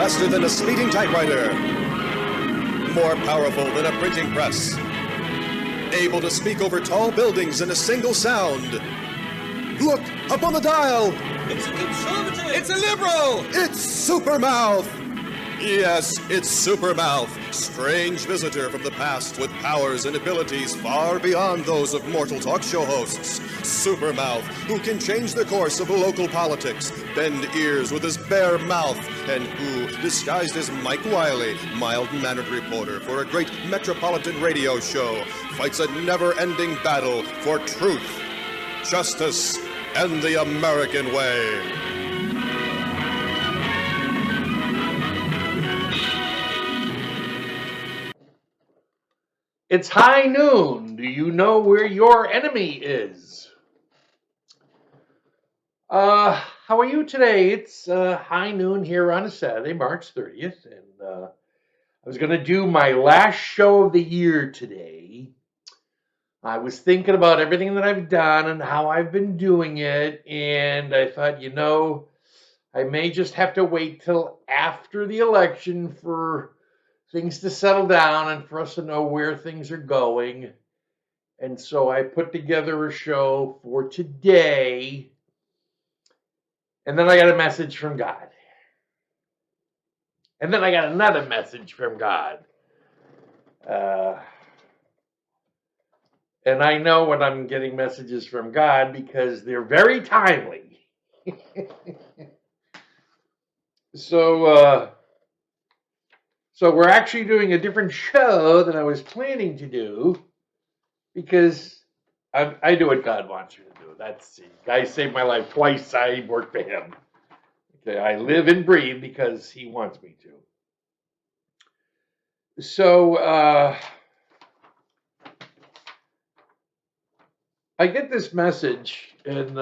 faster than a speeding typewriter, more powerful than a printing press, able to speak over tall buildings in a single sound. Look, up on the dial! It's a conservative! It's a liberal! It's Supermouth! Yes, it's Supermouth, strange visitor from the past with powers and abilities far beyond those of mortal talk show hosts. Supermouth, who can change the course of local politics, bend ears with his bare mouth, and who, disguised as Mike Wiley, mild-mannered reporter for a great metropolitan radio show, fights a never-ending battle for truth, justice, and the American way. It's high noon. Do you know where your enemy is? How are you today? It's high noon here on a Saturday, March 30th, and I was going to do my last show of the year today. I was thinking about everything that I've done and how I've been doing it, and I thought, I may just have to wait till after the election for things to settle down and for us to know where things are going. And so I put together a show for today. And then I got a message from God. And then I got another message from God. And I know when I'm getting messages from God because they're very timely. So we're actually doing a different show than I was planning to do because I do what God wants you to do. That's the guy saved my life twice. I work for him. Okay, I live and breathe because he wants me to. So I get this message, and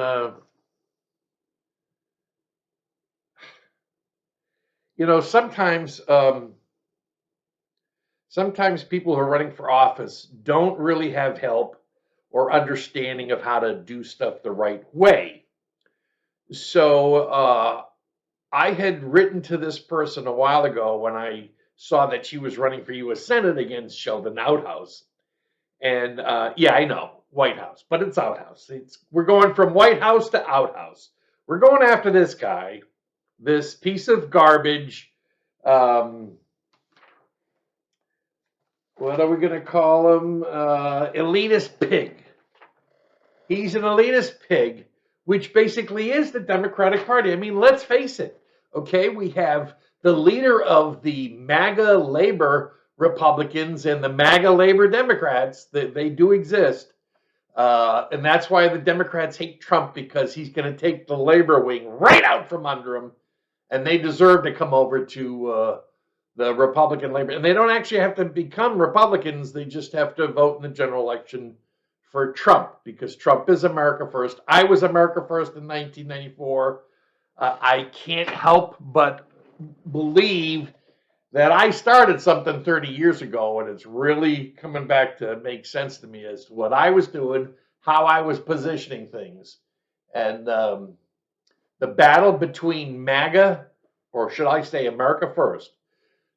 sometimes people who are running for office don't really have help or understanding of how to do stuff the right way. So I had written to this person a while ago when I saw that she was running for U.S. Senate against Sheldon Outhouse. And yeah, I know, Whitehouse, but it's Outhouse. We're going from White House to Outhouse. We're going after this guy, this piece of garbage. What are we going to call him? Elitist pig. He's an elitist pig, which basically is the Democratic Party. I mean, let's face it. Okay, we have the leader of the MAGA Labor Republicans and the MAGA Labor Democrats. They do exist. And that's why the Democrats hate Trump, because he's going to take the labor wing right out from under him. And they deserve to come over to the Republican labor. And they don't actually have to become Republicans. They just have to vote in the general election for Trump, because Trump is America First. I was America First in 1994. I can't help but believe that I started something 30 years ago, and it's really coming back to make sense to me as to what I was doing, how I was positioning things. And the battle between MAGA, or should I say America First,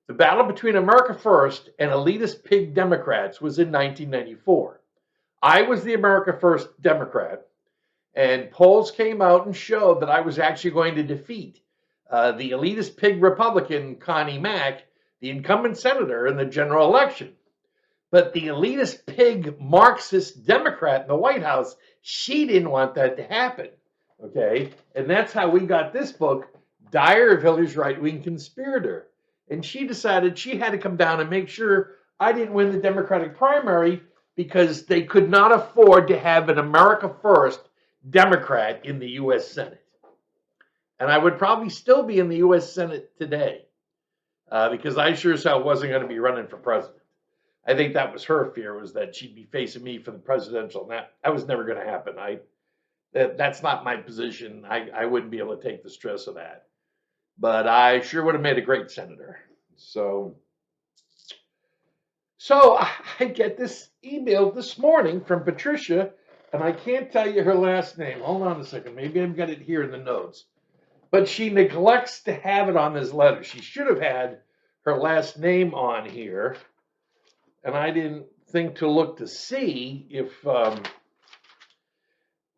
the battle between America First and elitist pig Democrats was in 1994. I was the America First Democrat, and polls came out and showed that I was actually going to defeat the elitist pig Republican, Connie Mack, the incumbent senator in the general election. But the elitist pig Marxist Democrat in the White House, she didn't want that to happen. Okay? And that's how we got this book, Dyer of Hitler's Right-Wing Conspirator. And she decided she had to come down and make sure I didn't win the Democratic primary, because they could not afford to have an America First Democrat in the U.S. Senate. And I would probably still be in the U.S. Senate today, because I sure as hell wasn't going to be running for president. I think that was her fear, was that she'd be facing me for the presidential. And that was never going to happen. That's not my position. I wouldn't be able to take the stress of that. But I sure would have made a great senator. So I get this email this morning from Patricia, and I can't tell you her last name. Hold on a second. Maybe I've got it here in the notes. but she neglects to have it on this letter. She should have had her last name on here, and I didn't think to look to see if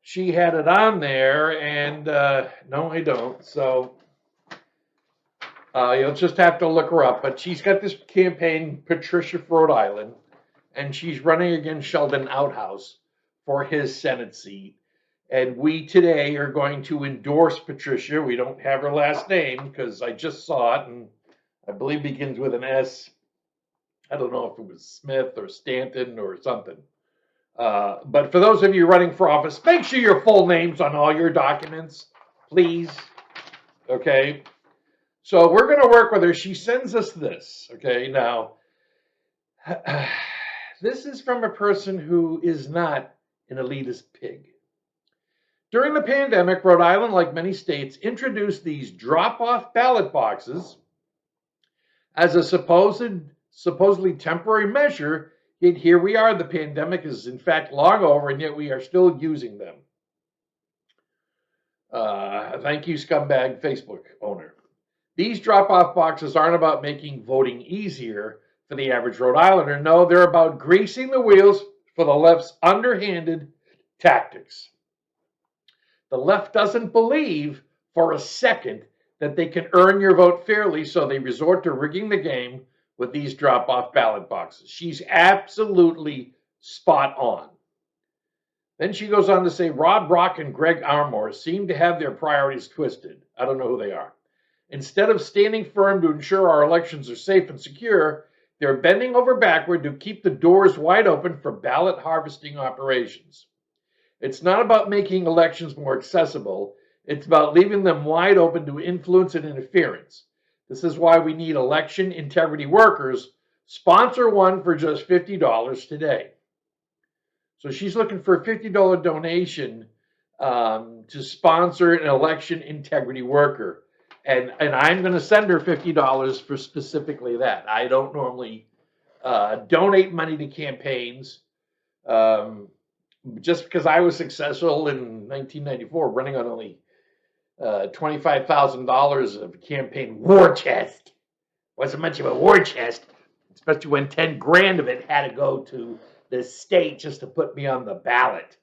she had it on there, and no, I don't. So you'll just have to look her up. But she's got this campaign, Patricia for Rhode Island, and she's running against Sheldon Outhouse for his Senate seat. And we today are going to endorse Patricia. We don't have her last name because I just saw it, and I believe begins with an S. I don't know if it was Smith or Stanton or something. But for those of you running for office, make sure your full name's on all your documents, please. Okay. So we're going to work with her. She sends us this. Okay. Now, this is from a person who is not an elitist pig. During the pandemic, Rhode Island, like many states, introduced these drop-off ballot boxes as a supposedly temporary measure. Yet here we are. The pandemic is in fact long over, and yet we are still using them. Thank you, scumbag Facebook owner. These drop-off boxes aren't about making voting easier for the average Rhode Islander. No, they're about greasing the wheels for the left's underhanded tactics. The left doesn't believe for a second that they can earn your vote fairly, so they resort to rigging the game with these drop-off ballot boxes. She's absolutely spot on. Then she goes on to say, Rob Brock and Greg Armour seem to have their priorities twisted. I don't know who they are. Instead of standing firm to ensure our elections are safe and secure, they're bending over backward to keep the doors wide open for ballot harvesting operations. It's not about making elections more accessible. It's about leaving them wide open to influence and interference. This is why we need election integrity workers. Sponsor one for just $50 today. So she's looking for a $50 donation to sponsor an election integrity worker. And I'm going to send her $50 for specifically that. I don't normally donate money to campaigns. Just because I was successful in 1994 running on only $25,000 of campaign war chest. Wasn't much of a war chest, especially when 10 grand of it had to go to the state just to put me on the ballot.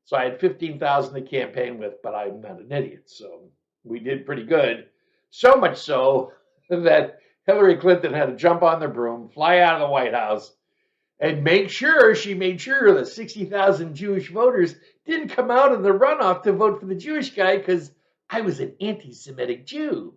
So I had 15,000 to campaign with, but I'm not an idiot. So we did pretty good. So much so that Hillary Clinton had to jump on the broom, fly out of the White House, and she made sure that 60,000 Jewish voters didn't come out in the runoff to vote for the Jewish guy because I was an anti-Semitic Jew.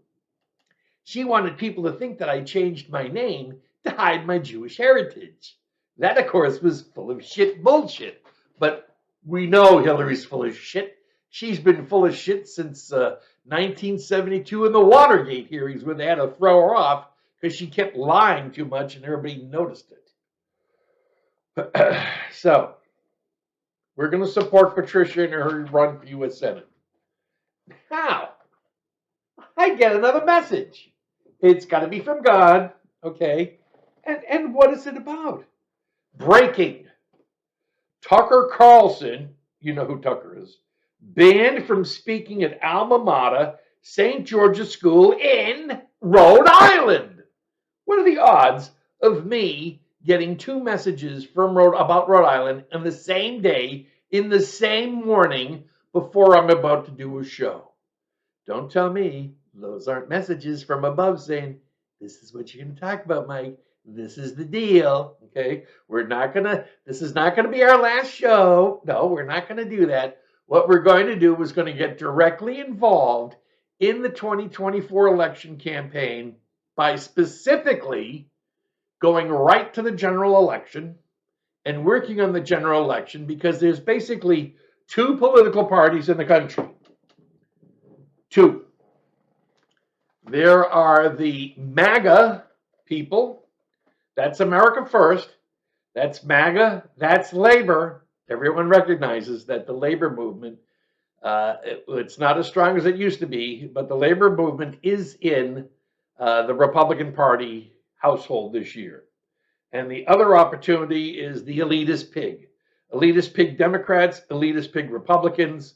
She wanted people to think that I changed my name to hide my Jewish heritage. That, of course, was full of shit bullshit. But we know Hillary's full of shit. She's been full of shit since 1972 in the Watergate hearings when they had to throw her off because she kept lying too much and everybody noticed it. So, we're going to support Patricia in her run for U.S. Senate. Now, I get another message. It's got to be from God, okay? And what is it about? Breaking. Tucker Carlson, you know who Tucker is, banned from speaking at alma mater, St. George's School in Rhode Island. What are the odds of me getting two messages from about Rhode Island on the same day, in the same morning, before I'm about to do a show? Don't tell me those aren't messages from above saying, this is what you're going to talk about, Mike. This is the deal, okay? This is not going to be our last show. No, we're not going to do that. What we're going to do is going to get directly involved in the 2024 election campaign by specifically going right to the general election and working on the general election, because there's basically two political parties in the country. Two. There are the MAGA people. That's America First. That's MAGA. That's labor. Everyone recognizes that the labor movement, it's not as strong as it used to be, but the labor movement is in the Republican Party household this year. And the other opportunity is the elitist pig. Elitist pig Democrats, elitist pig Republicans.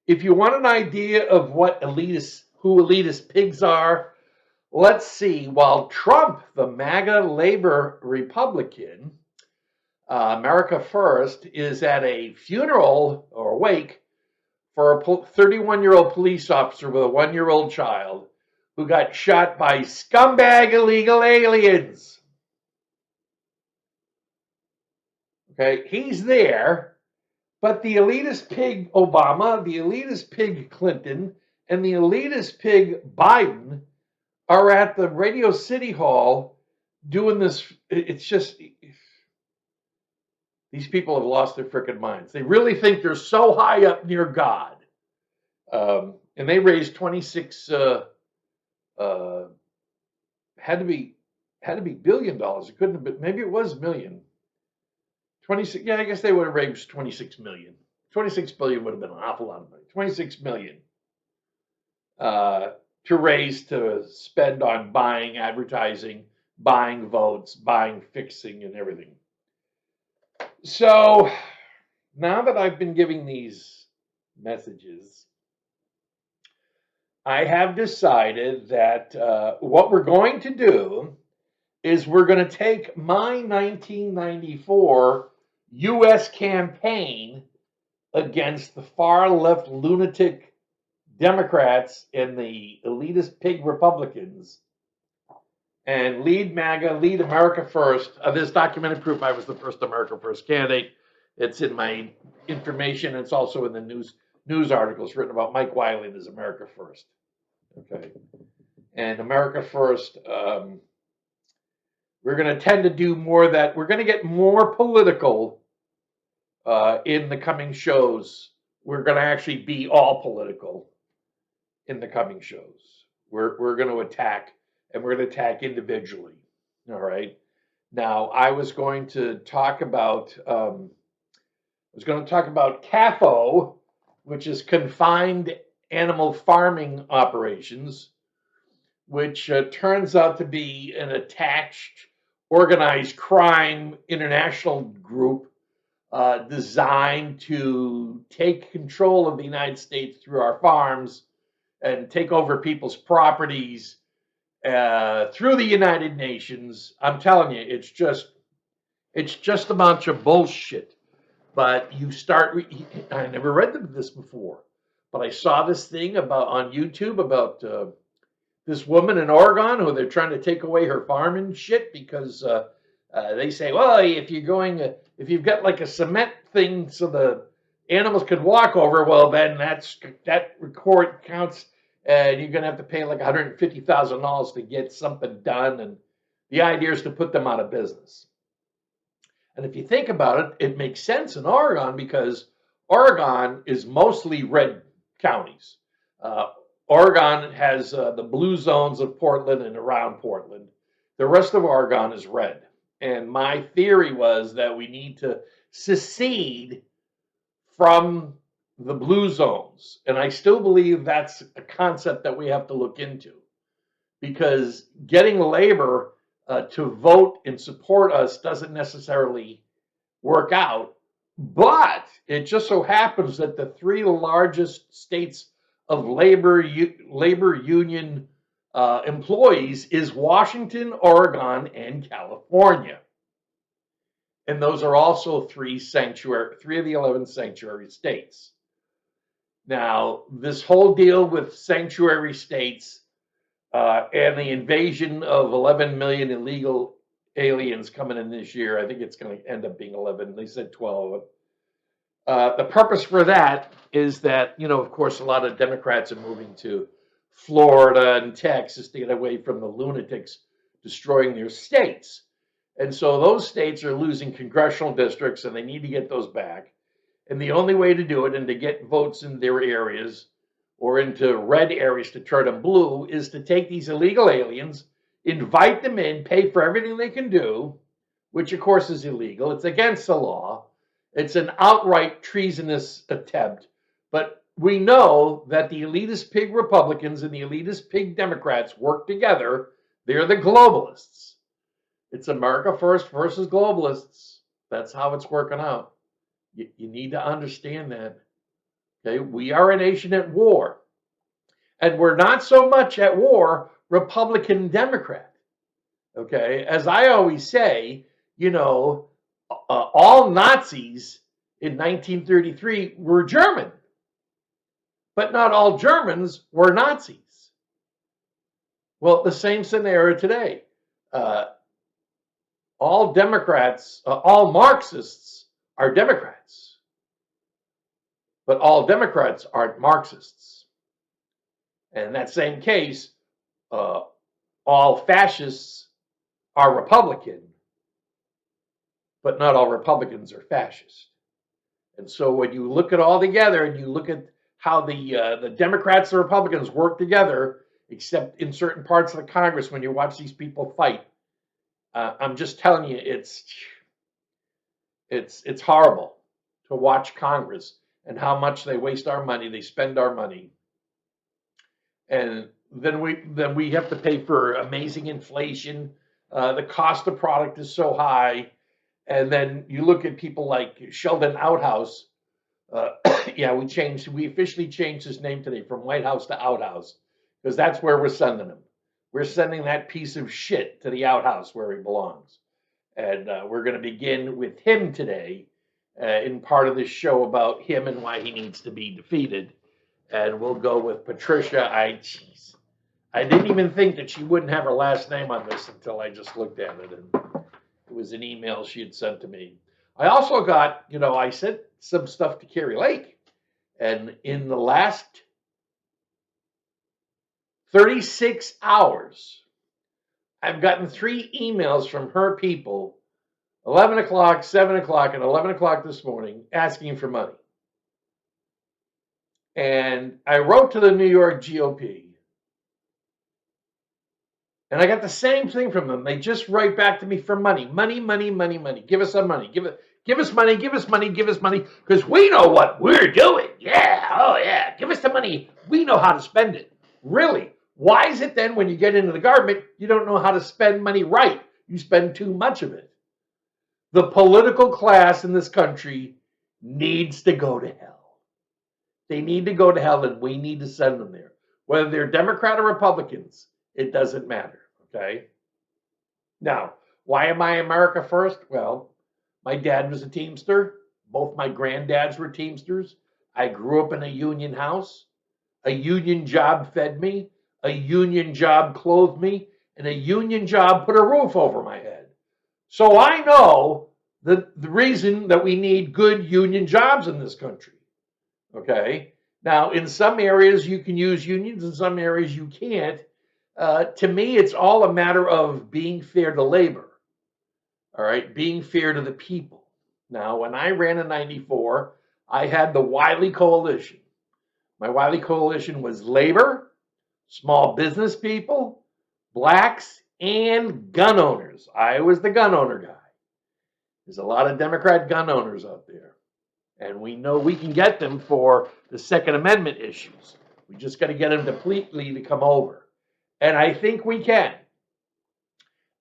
If you want an idea of what elitists who elitist pigs are. Let's see. While Trump, the MAGA labor Republican, America First, is at a funeral or wake for a 31-year-old police officer with a 1-year-old child who got shot by scumbag illegal aliens. Okay, he's there, but the elitist pig Obama, the elitist pig Clinton, and the elitist pig Biden are at the Radio City Hall doing this. It's just, these people have lost their freaking minds. They really think they're so high up near God. And they raised 26, had to be $1 billion. It couldn't have been, maybe it was million. 26, yeah, I guess they would have raised 26 million. 26 billion would have been an awful lot of money. 26 million to raise, to spend on buying advertising, buying votes, buying fixing and everything. So now that I've been giving these messages, I have decided that what we're going to do is we're going to take my 1994 U.S. campaign against the far left lunatic Democrats and the elitist pig Republicans and lead MAGA, lead America First. There's documented proof I was the first America First candidate. It's in my information. It's also in the news articles written about Mike Wiley and his America First. Okay. And America First, we're going to tend to do more of that. We're going to get more political in the coming shows. We're going to actually be all political in the coming shows. We're going to attack, and we're going to attack individually. All right. Now, I was going to talk about CAFO, which is confined animal farming operations, which turns out to be an attached organized crime international group designed to take control of the United States through our farms and take over people's properties through the United Nations. I'm telling you, it's just a bunch of bullshit. But you start, I never read this before, but I saw this thing on YouTube about this woman in Oregon who they're trying to take away her farm and shit because they say, well, if you've got like a cement thing so the animals could walk over, well, then that record counts, and you're going to have to pay like $150,000 to get something done. And the idea is to put them out of business. And if you think about it, it makes sense in Oregon because Oregon is mostly red counties. Oregon has the blue zones of Portland and around Portland. The rest of Oregon is red. And my theory was that we need to secede from the blue zones. And I still believe that's a concept that we have to look into. Because getting labor to vote and support us doesn't necessarily work out. But it just so happens that the three largest states of labor union employees is Washington, Oregon, and California. And those are also three of the 11 sanctuary states. Now, this whole deal with sanctuary states and the invasion of 11 million illegal aliens coming in this year, I think it's going to end up being 11. They said 12. The purpose for that is that, of course, a lot of Democrats are moving to Florida and Texas to get away from the lunatics destroying their states. And so those states are losing congressional districts, and they need to get those back. And the only way to do it and to get votes in their areas or into red areas to turn them blue is to take these illegal aliens, invite them in, pay for everything they can do, which of course is illegal. It's against the law. It's an outright treasonous attempt. But we know that the elitist pig Republicans and the elitist pig Democrats work together. They're the globalists. It's America First versus globalists. That's how it's working out. You need to understand that. Okay, we are a nation at war. And we're not so much at war Republican-Democrat. Okay, as I always say, all Nazis in 1933 were German, but not all Germans were Nazis. Well, the same scenario today. All Democrats, all Marxists are Democrats, but all Democrats aren't Marxists. And in that same case, all fascists are Republican, but not all Republicans are fascist. And so when you look at all together and you look at how the Democrats and Republicans work together, except in certain parts of the Congress, when you watch these people fight, I'm just telling you, it's horrible to watch Congress and how much they waste our money, they spend our money, and then we have to pay for amazing inflation. The cost of product is so high. And then you look at people like Sheldon Outhouse. Yeah, we officially changed his name today from Whitehouse to Outhouse, because that's where we're sending him. We're sending that piece of shit to the outhouse where he belongs. And we're going to begin with him today in part of this show about him and why he needs to be defeated. And we'll go with Patricia. I didn't even think that she wouldn't have her last name on this until I just looked at it. And it was an email she had sent to me. I also got, I sent some stuff to Carrie Lake. And in the last 36 hours, I've gotten 3 emails from her people, 11 o'clock, 7 o'clock, and 11 o'clock this morning, asking for money. And I wrote to the New York GOP. And I got the same thing from them. They just write back to me for money. Money, money, money, money. Give us some money. Give us money, give us money, give us money. Because we know what we're doing. Yeah, oh yeah. Give us the money. We know how to spend it. Really? Why is it then when you get into the government, you don't know how to spend money right? You spend too much of it. The political class in this country needs to go to hell. They need to go to hell, and we need to send them there. Whether they're Democrat or Republicans, it doesn't matter, okay? Now, why am I America First? Well, my dad was a Teamster. Both my granddads were Teamsters. I grew up in a union house. A union job fed me. A union job clothed me. And a union job put a roof over my head. So I know the reason that we need good union jobs in this country, okay? Now, in some areas, you can use unions. In some areas, you can't. To me, it's all a matter of being fair to labor, all right, being fair to the people. Now, when I ran in 94, I had the Wiley Coalition. My Wiley Coalition was labor, small business people, blacks, and gun owners. I was the gun owner guy. There's a lot of Democrat gun owners out there, and we know we can get them for the Second Amendment issues. We just got to get them completely to come over. And I think we can.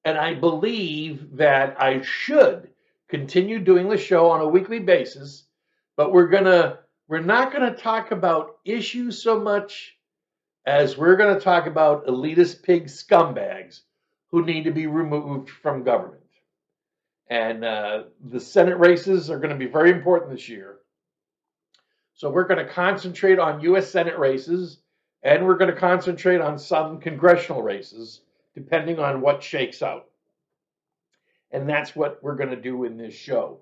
And I believe that I should continue doing the show on a weekly basis, but we're not going to talk about issues so much as we're going to talk about elitist pig scumbags who need to be removed from government. And the Senate races are going to be very important this year. So we're going to concentrate on U.S. Senate races, and we're going to concentrate on some congressional races, depending on what shakes out. And that's what we're going to do in this show.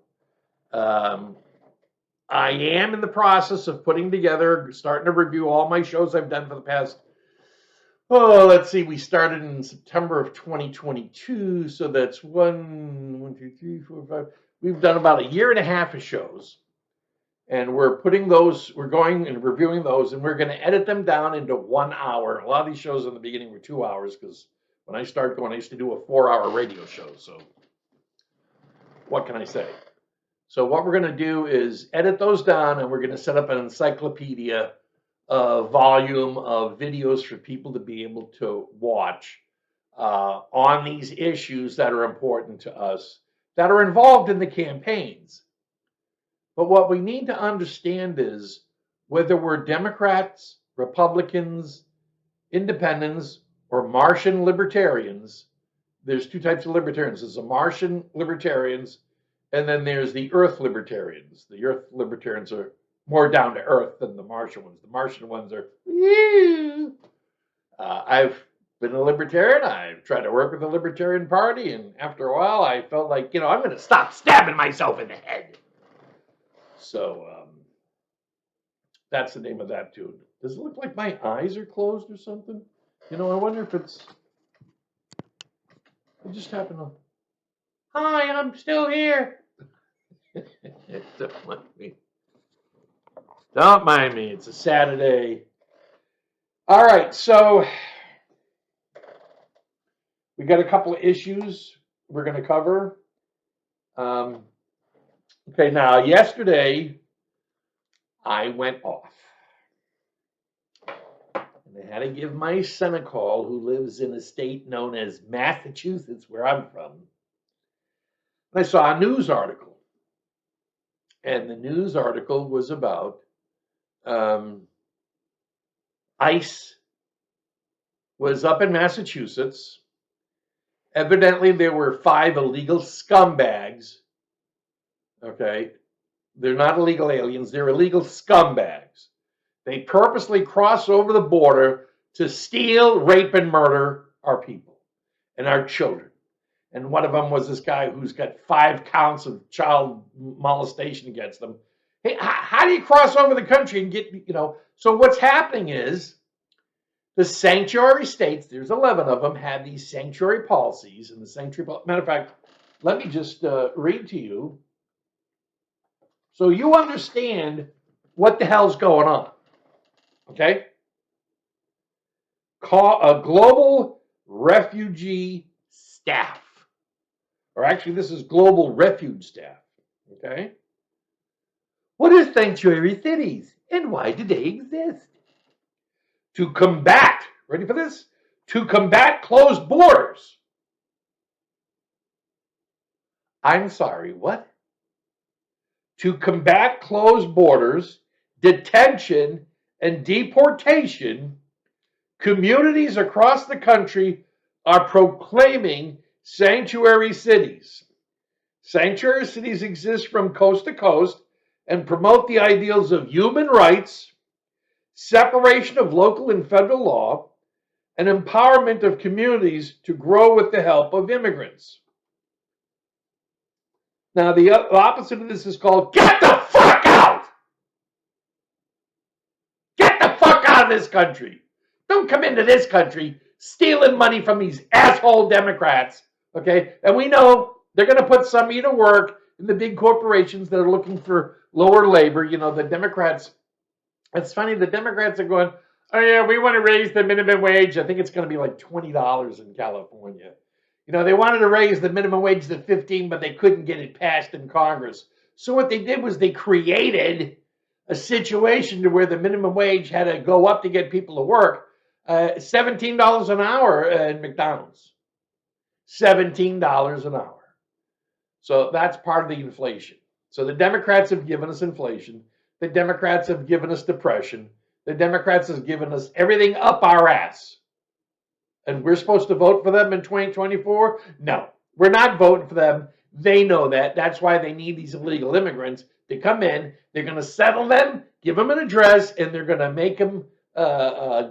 I am in the process of putting together, starting to review all my shows I've done for the past, let's see, we started in September of 2022, so that's 1, 2, 3, 4, 5. We've done about a year and a half of shows. And we're going and reviewing those, and we're going to edit them down into 1 hour. A lot of these shows in the beginning were 2 hours, because when I started going, I used to do a 4-hour radio show. So what can I say? So what we're going to do is edit those down, and we're going to set up an encyclopedia volume of videos for people to be able to watch on these issues that are important to us, that are involved in the campaigns. But what we need to understand is whether we're Democrats, Republicans, independents or Martian libertarians. There's two types of libertarians. There's the Martian libertarians, and then there's the Earth libertarians. The Earth libertarians are more down to earth than the Martian ones. The Martian ones are, I've been a libertarian. I've tried to work with the Libertarian Party, and after a while, I felt like, I'm going to stop stabbing myself in the head. So that's the name of that tune. Does it look like my eyes are closed or something? I wonder if it's. I just happened to. Hi, I'm still here. Don't mind me. Don't mind me. It's a Saturday. All right, so we got a couple of issues we're going to cover. Okay, now yesterday I went off. And I had to give my son a call, who lives in a state known as Massachusetts, where I'm from. And I saw a news article. And the news article was about ICE was up in Massachusetts. Evidently, there were 5 illegal scumbags. Okay, they're not illegal aliens, they're illegal scumbags. They purposely cross over the border to steal, rape, and murder our people and our children. And one of them was this guy who's got 5 counts of child molestation against them. Hey, how do you cross over the country and get, So what's happening is the sanctuary states, there's 11 of them, have these sanctuary policies. And the sanctuary, matter of fact, let me just read to you so you understand what the hell's going on. Okay? Call a global refugee staff. Or actually, this is global refuge staff. Okay? What is sanctuary cities and why do they exist? To combat, ready for this? To combat closed borders. I'm sorry, what? To combat closed borders, detention, and deportation, communities across the country are proclaiming sanctuary cities. Sanctuary cities exist from coast to coast and promote the ideals of human rights, separation of local and federal law, and empowerment of communities to grow with the help of immigrants. Now, the opposite of this is called, get the fuck out! Get the fuck out of this country! Don't come into this country stealing money from these asshole Democrats, okay? And we know they're going to put some of you to work in the big corporations that are looking for lower labor. The Democrats, it's funny, the Democrats are going, oh yeah, we want to raise the minimum wage. I think it's going to be like $20 in California. They wanted to raise the minimum wage to 15, but they couldn't get it passed in Congress. So what they did was they created a situation to where the minimum wage had to go up to get people to work. $17 an hour in McDonald's. $17 an hour. So that's part of the inflation. So the Democrats have given us inflation. The Democrats have given us depression. The Democrats have given us everything up our ass. And we're supposed to vote for them in 2024? No, we're not voting for them. They know that. That's why they need these illegal immigrants to come in. They're going to settle them, give them an address, and they're going to make them,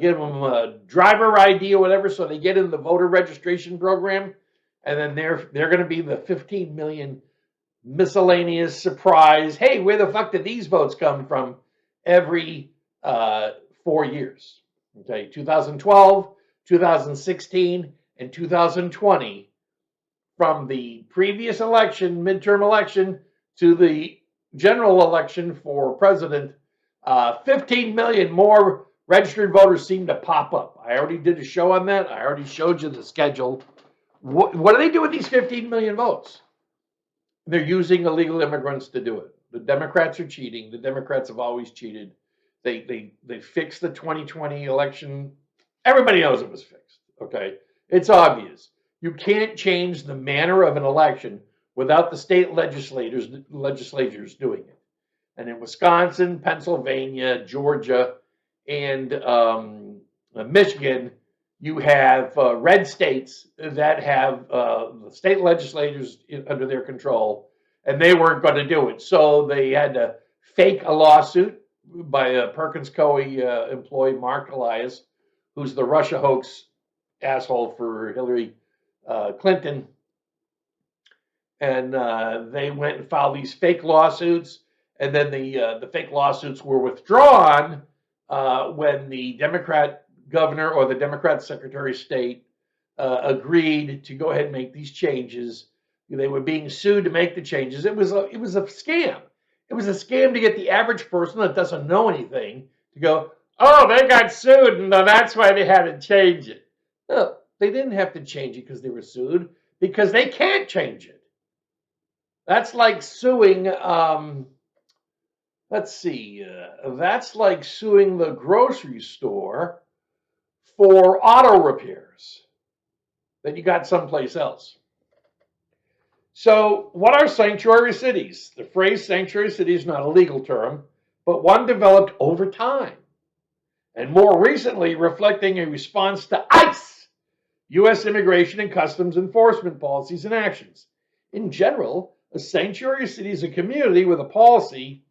give them a driver ID or whatever, so they get in the voter registration program. And then they're going to be the 15 million miscellaneous surprise. Hey, where the fuck did these votes come from? Every 4 years. Okay, 2012. 2016 and 2020, from the previous election, midterm election, to the general election for president, 15 million more registered voters seem to pop up. I already did a show on that. I already showed you the schedule. What do they do with these 15 million votes? They're using illegal immigrants to do it. The Democrats are cheating. The Democrats have always cheated. They fixed the 2020 election. Everybody knows it was fixed, okay? It's obvious. You can't change the manner of an election without the state legislatures doing it. And in Wisconsin, Pennsylvania, Georgia, and Michigan, you have red states that have state legislators under their control, and they weren't going to do it. So they had to fake a lawsuit by a Perkins Coie employee, Mark Elias, who's the Russia hoax asshole for Hillary Clinton. And they went and filed these fake lawsuits, and then the fake lawsuits were withdrawn when the Democrat governor or the Democrat Secretary of State agreed to go ahead and make these changes. They were being sued to make the changes. It was a scam. It was a scam to get the average person that doesn't know anything to go, oh, they got sued, and that's why they had to change it. No, they didn't have to change it because they were sued, because they can't change it. That's like suing, that's like suing the grocery store for auto repairs that you got someplace else. So what are sanctuary cities? The phrase sanctuary city is not a legal term, but one developed over time, and more recently reflecting a response to ICE, U.S. Immigration and Customs Enforcement policies and actions. In general, a sanctuary city is a community with a policy,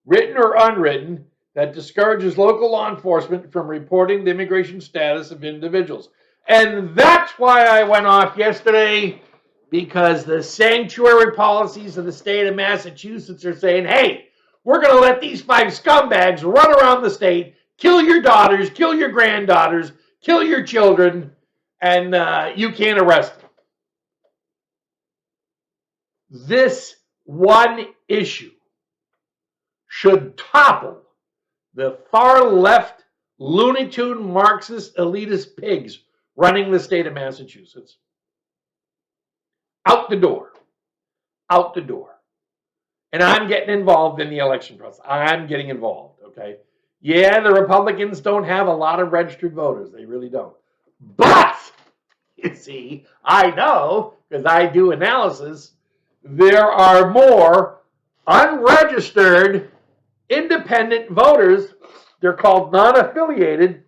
written or unwritten, that discourages local law enforcement from reporting the immigration status of individuals. And that's why I went off yesterday, because the sanctuary policies of the state of Massachusetts are saying, hey, we're going to let these 5 scumbags run around the state, kill your daughters, kill your granddaughters, kill your children, and you can't arrest them. This one issue should topple the far left Looney Tune Marxist elitist pigs running the state of Massachusetts. Out the door. Out the door. And I'm getting involved in the election process. I'm getting involved, okay? Yeah, the Republicans don't have a lot of registered voters. They really don't. But, you see, I know, because I do analysis, there are more unregistered independent voters, they're called non-affiliated,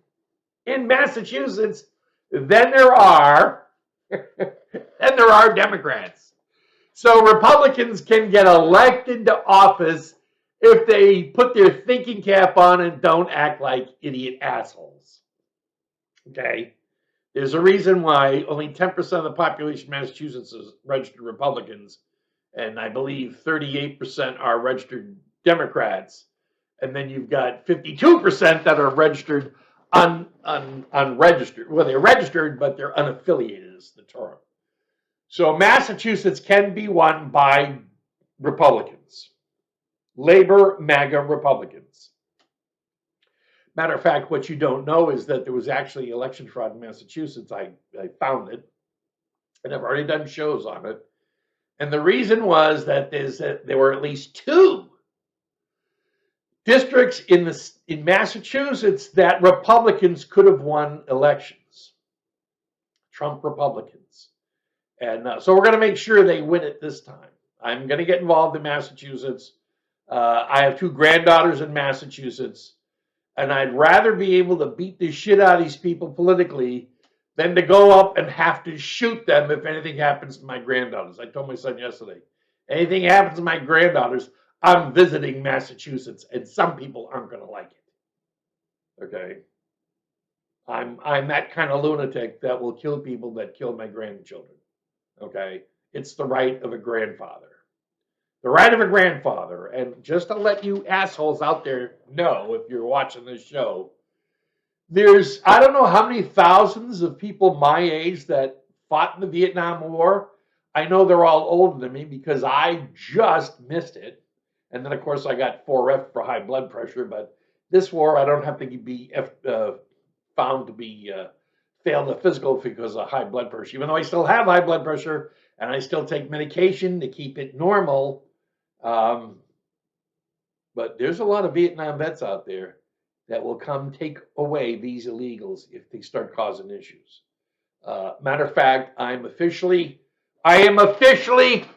in Massachusetts than there are Democrats. So Republicans can get elected to office if they put their thinking cap on and don't act like idiot assholes. Okay? There's a reason why only 10% of the population of Massachusetts is registered Republicans, and I believe 38% are registered Democrats, and then you've got 52% that are registered unregistered. Well, they're registered, but they're unaffiliated is the term. So Massachusetts can be won by Republicans, Labor, MAGA Republicans. Matter of fact, what you don't know is that there was actually election fraud in Massachusetts. I found it, and I've already done shows on it. And the reason was that there were at least 2 districts in Massachusetts that Republicans could have won elections. Trump Republicans. And so we're going to make sure they win it this time. I'm going to get involved in Massachusetts. I have 2 granddaughters in Massachusetts, and I'd rather be able to beat the shit out of these people politically than to go up and have to shoot them if anything happens to my granddaughters. I told my son yesterday, anything happens to my granddaughters, I'm visiting Massachusetts, and some people aren't going to like it. Okay? I'm that kind of lunatic that will kill people that kill my grandchildren. Okay? It's the right of a grandfather. The right of a grandfather. And just to let you assholes out there know, if you're watching this show, there's, I don't know how many thousands of people my age that fought in the Vietnam War. I know they're all older than me because I just missed it. And then, of course, I got 4F for high blood pressure. But this war, I don't have to be found to be failed the physical because of high blood pressure, even though I still have high blood pressure and I still take medication to keep it normal. But there's a lot of Vietnam vets out there that will come take away these illegals if they start causing issues. Matter of fact, I am officially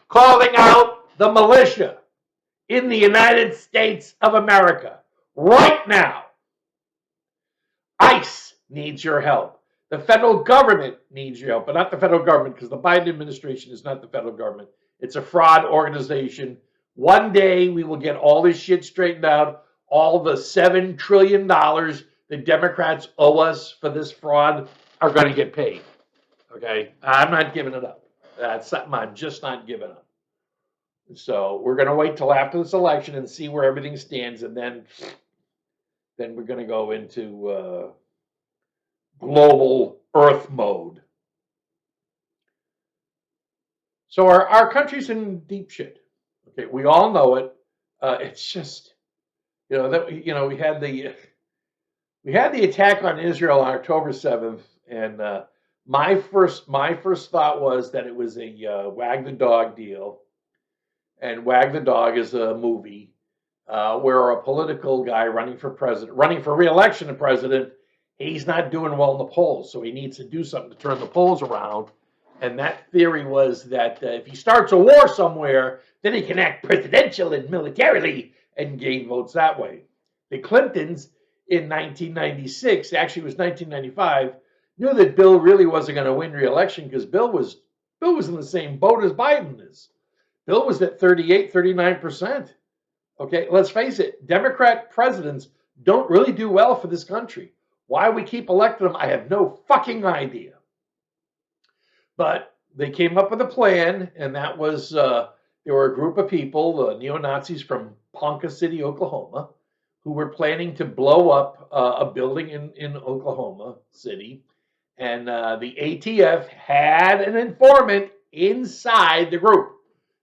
calling out the militia in the United States of America right now. ICE needs your help. The federal government needs your help, but not the federal government, because the Biden administration is not the federal government. It's a fraud organization. One day we will get all this shit straightened out. All the $7 trillion the Democrats owe us for this fraud are going to get paid. Okay? I'm not giving it up. That's something I'm just not giving up. So we're going to wait till after this election and see where everything stands, and then we're going to go into global Earth mode. So our country's in deep shit. Okay, we all know it. It's just, we had the attack on Israel on October 7th, and my first thought was that it was a wag the dog deal, and Wag the Dog is a movie where a political guy running for re-election to president, he's not doing well in the polls, so he needs to do something to turn the polls around. And that theory was that if he starts a war somewhere, then he can act presidential and militarily and gain votes that way. The Clintons in 1996, actually it was 1995, knew that Bill really wasn't going to win re-election because Bill was in the same boat as Biden is. Bill was at 38, 39%. Okay, let's face it, Democrat presidents don't really do well for this country. Why we keep electing them, I have no fucking idea. But they came up with a plan, and that was there were a group of people, neo-Nazis from Ponca City, Oklahoma, who were planning to blow up a building in Oklahoma City. And the ATF had an informant inside the group.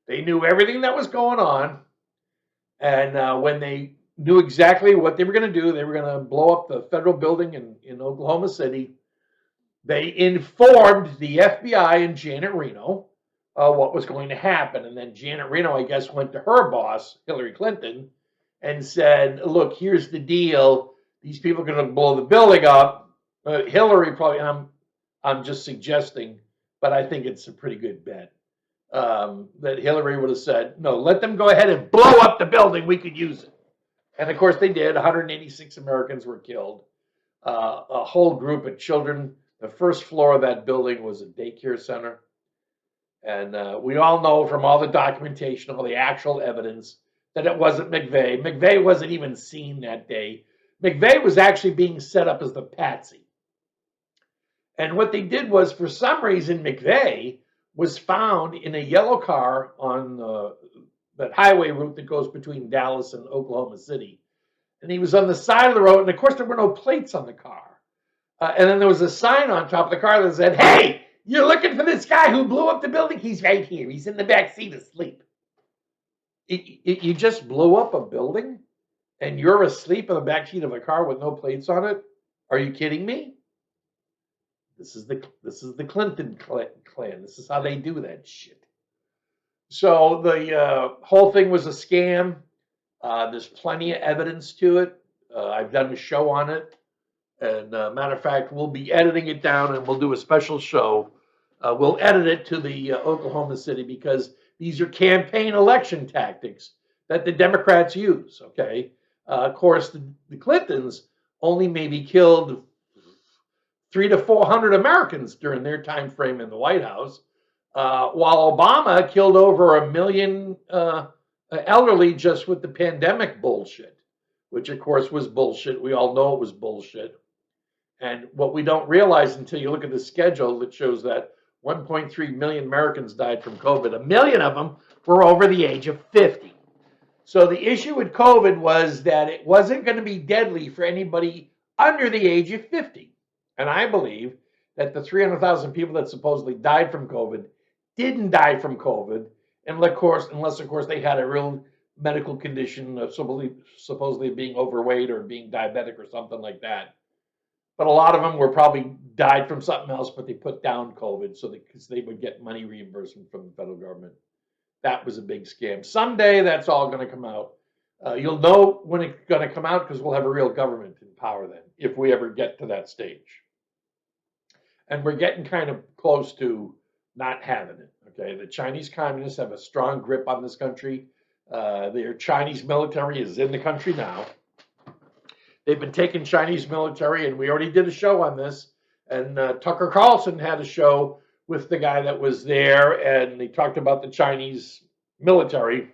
They knew everything that was going on. And when they knew exactly what they were going to do, they were going to blow up the federal building in Oklahoma City. They informed the FBI and Janet Reno what was going to happen. And then Janet Reno, I guess, went to her boss, Hillary Clinton, and said, look, here's the deal. These people are going to blow the building up. Hillary probably, and I'm just suggesting, but I think it's a pretty good bet, that Hillary would have said, no, let them go ahead and blow up the building. We could use it. And of course they did. 186 Americans were killed. A whole group of children. The first floor of that building was a daycare center. And we all know from all the documentation, all the actual evidence, that it wasn't McVeigh. McVeigh wasn't even seen that day. McVeigh was actually being set up as the patsy. And what they did was, for some reason, McVeigh was found in a yellow car on that highway route that goes between Dallas and Oklahoma City. And he was on the side of the road, and of course there were no plates on the car. And then there was a sign on top of the car that said, hey, you're looking for this guy who blew up the building? He's right here. He's in the back seat asleep. You just blew up a building and you're asleep in the back seat of a car with no plates on it? Are you kidding me? This is the Clinton clan. This is how they do that shit. So the whole thing was a scam. There's plenty of evidence to it. I've done a show on it. And matter of fact, we'll be editing it down and we'll do a special show. We'll edit it to the Oklahoma City, because these are campaign election tactics that the Democrats use, okay? Of course, the Clintons only maybe killed 300 to 400 Americans during their time frame in the White House, while Obama killed over 1 million elderly just with the pandemic bullshit, which of course was bullshit. We all know it was bullshit. And what we don't realize until you look at the schedule that shows that 1.3 million Americans died from COVID. 1 million of them were over the age of 50. So the issue with COVID was that it wasn't going to be deadly for anybody under the age of 50. And I believe that the 300,000 people that supposedly died from COVID didn't die from COVID, unless of course they had a real medical condition of supposedly being overweight or being diabetic or something like that. But a lot of them were probably died from something else, but they put down COVID because they would get money reimbursement from the federal government. That was a big scam. Someday that's all going to come out. You'll know when it's going to come out because we'll have a real government in power then, if we ever get to that stage. And we're getting kind of close to not having it. Okay, the Chinese communists have a strong grip on this country. Their Chinese military is in the country now. They've been taking Chinese military, and we already did a show on this. And Tucker Carlson had a show with the guy that was there, and he talked about the Chinese military.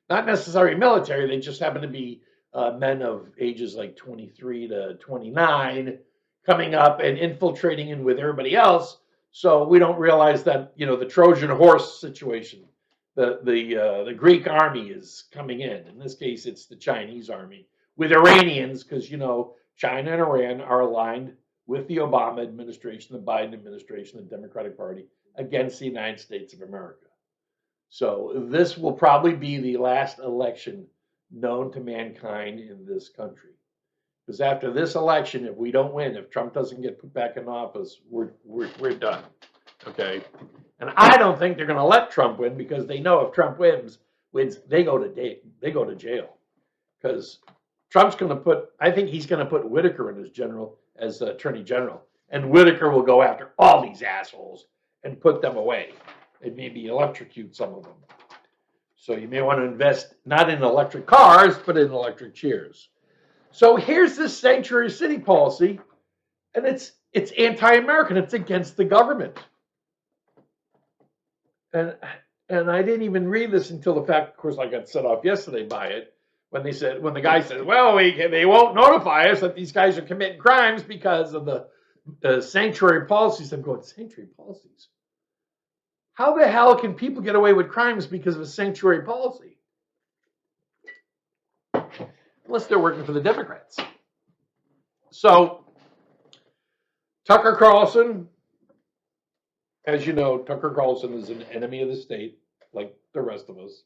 Not necessarily military, they just happen to be men of ages like 23 to 29 coming up and infiltrating in with everybody else. So we don't realize that, the Trojan horse situation. The Greek army is coming in. In this case, it's the Chinese army with Iranians, because China and Iran are aligned with the Obama administration, the Biden administration, the Democratic Party against the United States of America. So this will probably be the last election known to mankind in this country. Because after this election, if we don't win, if Trump doesn't get put back in office, we're done. Okay. And I don't think they're going to let Trump win, because they know if Trump wins, they go to jail. Because Trump's going to I think he's going to put Whitaker as attorney general, and Whitaker will go after all these assholes and put them away, and maybe electrocute some of them. So you may want to invest not in electric cars, but in electric chairs. So here's this sanctuary city policy, and it's anti-American. It's against the government. And I didn't even read this until the fact, of course, I got set off yesterday by it, when the guy said, well, they won't notify us that these guys are committing crimes because of the sanctuary policies. I'm going, sanctuary policies? How the hell can people get away with crimes because of a sanctuary policy? Unless they're working for the Democrats. So, Tucker Carlson, as you know, Tucker Carlson is an enemy of the state, like the rest of us,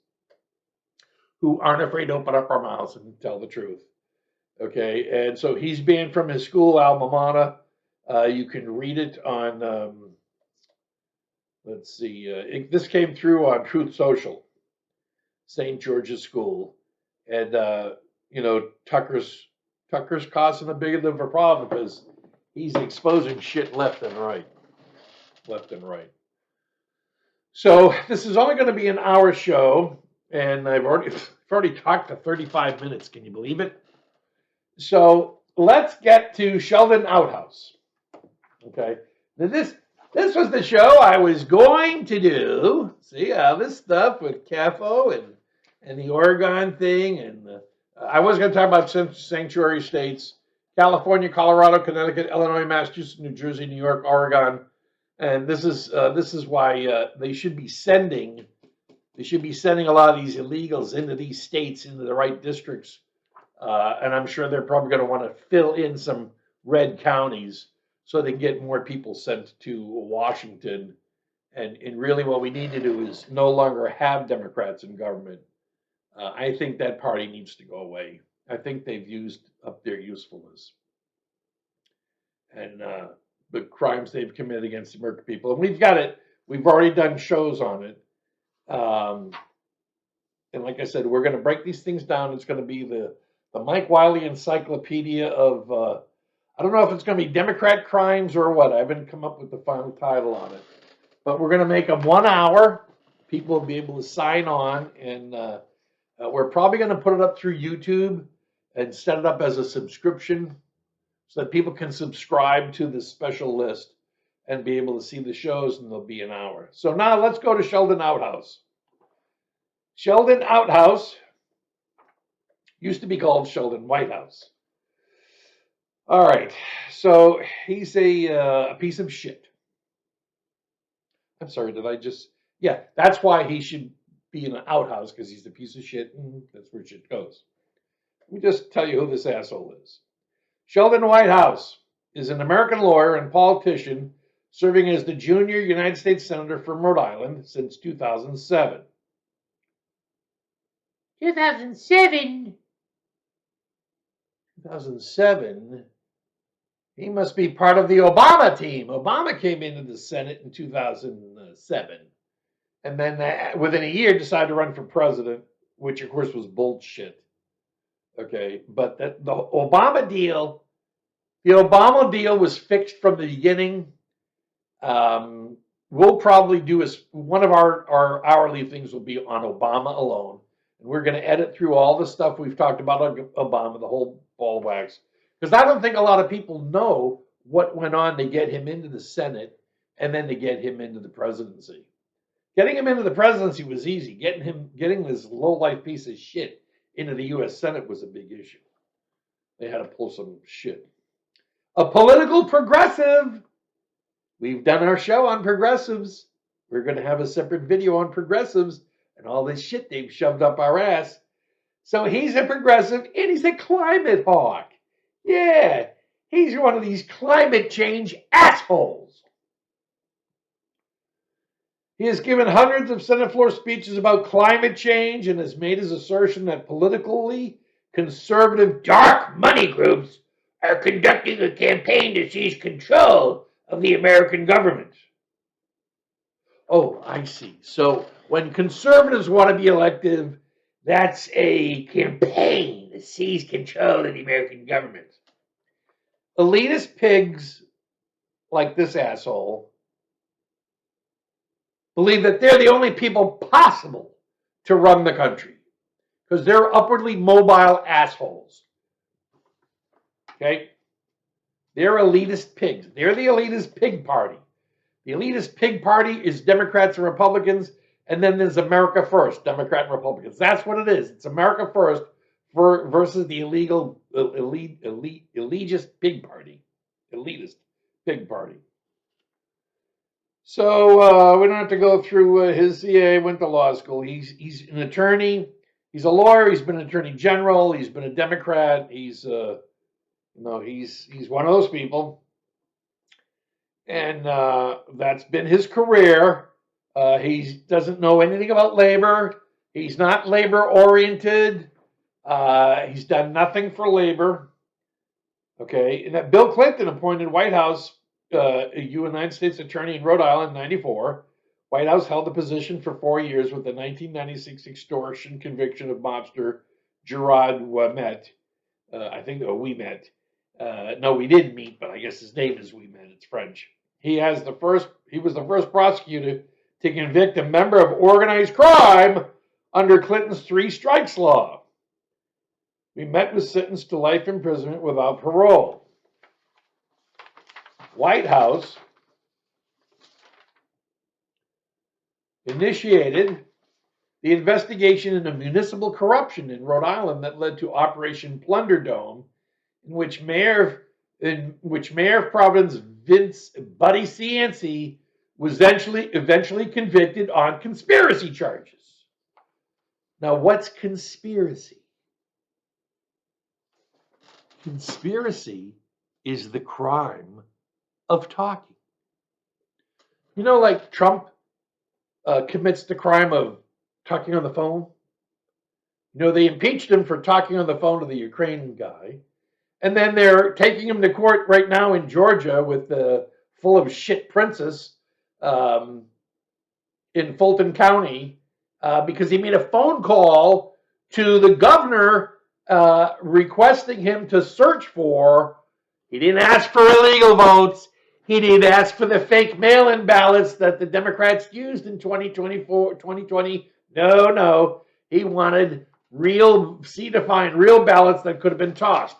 who aren't afraid to open up our mouths and tell the truth. Okay, and so he's banned from his school, alma mater. You can read it on, let's see, this came through on Truth Social, St. George's School. And, Tucker's causing a big enough a problem because he's exposing shit left and right. So this is only going to be an hour show, and I've already talked for 35 minutes. Can you believe it? So let's get to Sheldon Outhouse. Okay, now this was the show I was going to do. See all this stuff with CAFO and the Oregon thing, and I was going to talk about sanctuary states: California, Colorado, Connecticut, Illinois, Massachusetts, New Jersey, New York, Oregon. And this is why they should be sending a lot of these illegals into these states, into the right districts, and I'm sure they're probably going to want to fill in some red counties so they can get more people sent to Washington. And really, what we need to do is no longer have Democrats in government. I think that party needs to go away. I think they've used up their usefulness. And the crimes they've committed against the American people. And we've got it. We've already done shows on it. And like I said, we're going to break these things down. It's going to be the Mike Wiley encyclopedia of, I don't know if it's going to be Democrat crimes or what. I haven't come up with the final title on it. But we're going to make them 1 hour. People will be able to sign on. And we're probably going to put it up through YouTube and set it up as a subscription, so that people can subscribe to this special list and be able to see the shows, and they'll be an hour. So now let's go to Sheldon Outhouse. Sheldon Outhouse used to be called Sheldon Whitehouse. All right, so he's a piece of shit. I'm sorry, yeah, that's why he should be in an outhouse, because he's a piece of shit, and that's where shit goes. Let me just tell you who this asshole is. Sheldon Whitehouse is an American lawyer and politician serving as the junior United States Senator from Rhode Island since 2007. 2007? 2007? He must be part of the Obama team. Obama came into the Senate in 2007. And then within a year decided to run for president, which of course was bullshit. Okay, but the Obama deal was fixed from the beginning. We'll probably do one of our hourly things will be on Obama alone. And we're going to edit through all the stuff we've talked about on Obama, the whole ball of wax. Because I don't think a lot of people know what went on to get him into the Senate and then to get him into the presidency. Getting him into the presidency was easy. Getting this low-life piece of shit into the U.S. Senate was a big issue. They had to pull some shit. A political progressive. We've done our show on progressives. We're going to have a separate video on progressives and all this shit they've shoved up our ass. So he's a progressive and he's a climate hawk. Yeah, he's one of these climate change assholes. He has given hundreds of Senate floor speeches about climate change and has made his assertion that politically conservative dark money groups are conducting a campaign to seize control of the American government. Oh, I see. So when conservatives want to be elected, that's a campaign to seize control of the American government. Elitist pigs like this asshole believe that they're the only people possible to run the country because they're upwardly mobile assholes. Okay? They're elitist pigs. They're the elitist pig party. The elitist pig party is Democrats and Republicans, and then there's America First, Democrat and Republicans. That's what it is. It's America First versus the elitist pig party. Elitist pig party. So we don't have to go through his CA, went to law school. He's an attorney. He's a lawyer. He's been an attorney general. He's been a Democrat. He's one of those people. And that's been his career. He doesn't know anything about labor. He's not labor oriented. He's done nothing for labor. Okay, and that Bill Clinton appointed Whitehouse a United States attorney in Rhode Island in '94. Whitehouse held the position for 4 years with the 1996 extortion conviction of mobster Gerard Ouimet. I think we met. No, we didn't meet, but I guess his name is Ouimet. It's French. He was the first prosecutor to convict a member of organized crime under Clinton's 3 strikes law. Ouimet was sentenced to life imprisonment without parole. Whitehouse initiated the investigation into municipal corruption in Rhode Island that led to Operation Plunderdome, in which Mayor of Providence Vince Buddy Cianci was eventually convicted on conspiracy charges. Now, what's conspiracy? Conspiracy is the crime of talking. You know, like Trump commits the crime of talking on the phone. You know, they impeached him for talking on the phone to the Ukraine guy. And then they're taking him to court right now in Georgia with the full of shit princess in Fulton County because he made a phone call to the governor requesting him to search for. He didn't ask for illegal votes. He didn't ask for the fake mail-in ballots that the Democrats used in 2020. No. He wanted real ballots that could have been tossed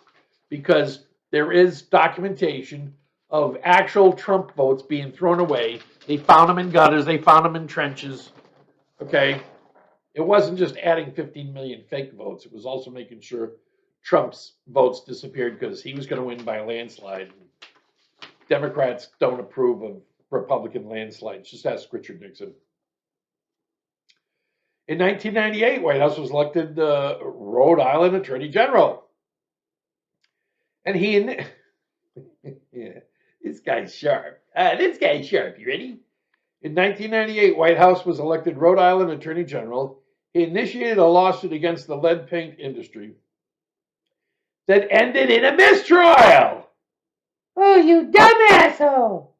because there is documentation of actual Trump votes being thrown away. They found them in gutters. They found them in trenches. Okay? It wasn't just adding 15 million fake votes. It was also making sure Trump's votes disappeared because he was going to win by a landslide. Democrats don't approve of Republican landslides. Just ask Richard Nixon. In 1998, Whitehouse was elected Rhode Island Attorney General. And yeah, this guy's sharp. You ready? In 1998, Whitehouse was elected Rhode Island Attorney General. He initiated a lawsuit against the lead paint industry that ended in a mistrial. Oh, you dumb asshole!